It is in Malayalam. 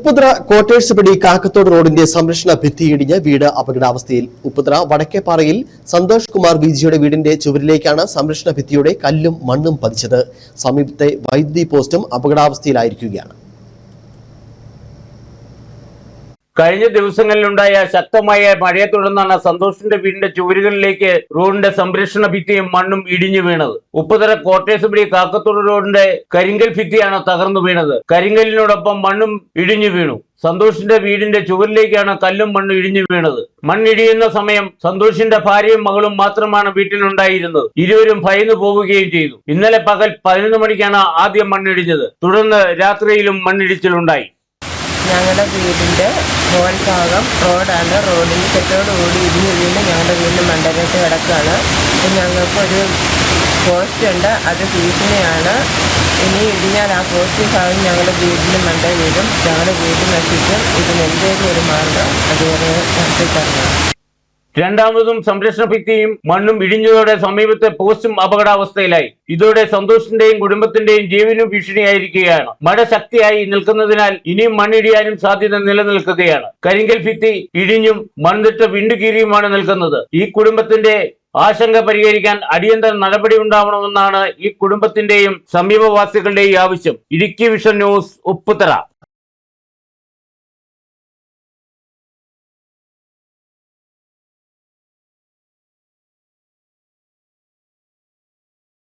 ഉപ്പുതറ ക്വാർട്ടേഴ്സ് പടി കാക്കത്തോട് റോഡിന്റെ സംരക്ഷണ ഭിത്തി ഇടിഞ്ഞ് വീട് അപകടാവസ്ഥയിൽ. ഉപ്പുതറ വടക്കേപ്പാറയിൽ സന്തോഷ് കുമാർ വിജിയുടെ വീടിന്റെ ചുവരിലേക്കാണ് സംരക്ഷണ ഭിത്തിയുടെ കല്ലും മണ്ണും പതിച്ചത്. സമീപത്തെ വൈദ്യുതി പോസ്റ്റും അപകടാവസ്ഥയിലായിരിക്കുകയാണ്. കഴിഞ്ഞ ദിവസങ്ങളിലുണ്ടായ ശക്തമായ മഴയെ തുടർന്നാണ് സന്തോഷിന്റെ വീടിന്റെ ചുവരുകളിലേക്ക് റോഡിന്റെ സംരക്ഷണ ഭിത്തിയും മണ്ണും ഇടിഞ്ഞു വീണത്. ഉപ്പുതറ ക്വാർട്ടേഴ്സ് പടി കാക്കത്തോട് റോഡിന്റെ കരിങ്കൽ ഭിത്തിയാണ് തകർന്നു വീണത്. കരിങ്കലിനോടൊപ്പം മണ്ണും ഇടിഞ്ഞു വീണു. സന്തോഷിന്റെ വീടിന്റെ ചുവരിലേക്കാണ് കല്ലും മണ്ണും ഇടിഞ്ഞു വീണത്. മണ്ണിടിയുന്ന സമയം സന്തോഷിന്റെ ഭാര്യയും മകളും മാത്രമാണ് വീട്ടിലുണ്ടായിരുന്നത്. ഇരുവരും ഭയന്നു പോവുകയും ചെയ്തു. ഇന്നലെ പകൽ 11 മണിക്കാണ് ആദ്യം മണ്ണിടിഞ്ഞത്. തുടർന്ന് രാത്രിയിലും മണ്ണിടിച്ചിലുണ്ടായി. ഞങ്ങളുടെ വീടിൻ്റെ മോൾ ഭാഗം റോഡാണ്. റോഡിന് ചുറ്റോടുകൂടി ഇടിഞ്ഞു വീണ് ഞങ്ങളുടെ വീടിന് മണ്ടരത്ത് കിടക്കുകയാണ്. ഞങ്ങൾക്കൊരു പോസ്റ്റ് ഉണ്ട്, അത് ഭീഷണിയാണ്. ഇനി ഇടിഞ്ഞാൽ ആ പോസ്റ്റ് ഭാഗം ഞങ്ങളുടെ വീടിന് മണ്ട വീടും, ഞങ്ങളുടെ വീട് നശിക്കും. ഇതിന് എന്തെങ്കിലും ഒരു മാർഗം അതുവരെ നടത്തിത്തരണം. രണ്ടാമതും സംരക്ഷണ ഭിത്തിയും മണ്ണും ഇടിഞ്ഞതോടെ സമീപത്തെ പോസ്റ്റും അപകടാവസ്ഥയിലായി. ഇതോടെ സന്തോഷിന്റെയും കുടുംബത്തിന്റെയും ജീവനും ഭീഷണിയായിരിക്കുകയാണ്. മഴ ശക്തിയായി നിൽക്കുന്നതിനാൽ ഇനിയും മണ്ണിടിയാനും സാധ്യത നിലനിൽക്കുകയാണ്. കരിങ്കൽ ഭിത്തി ഇടിഞ്ഞും മണ്ണിട്ട് വിണ്ടുകീറിയുമാണ് നിൽക്കുന്നത്. ഈ കുടുംബത്തിന്റെ ആശങ്ക പരിഹരിക്കാൻ അടിയന്തര നടപടി ഉണ്ടാവണമെന്നാണ് ഈ കുടുംബത്തിന്റെയും സമീപവാസികളുടെയും ആവശ്യം. Idukki vision news, Upputhara.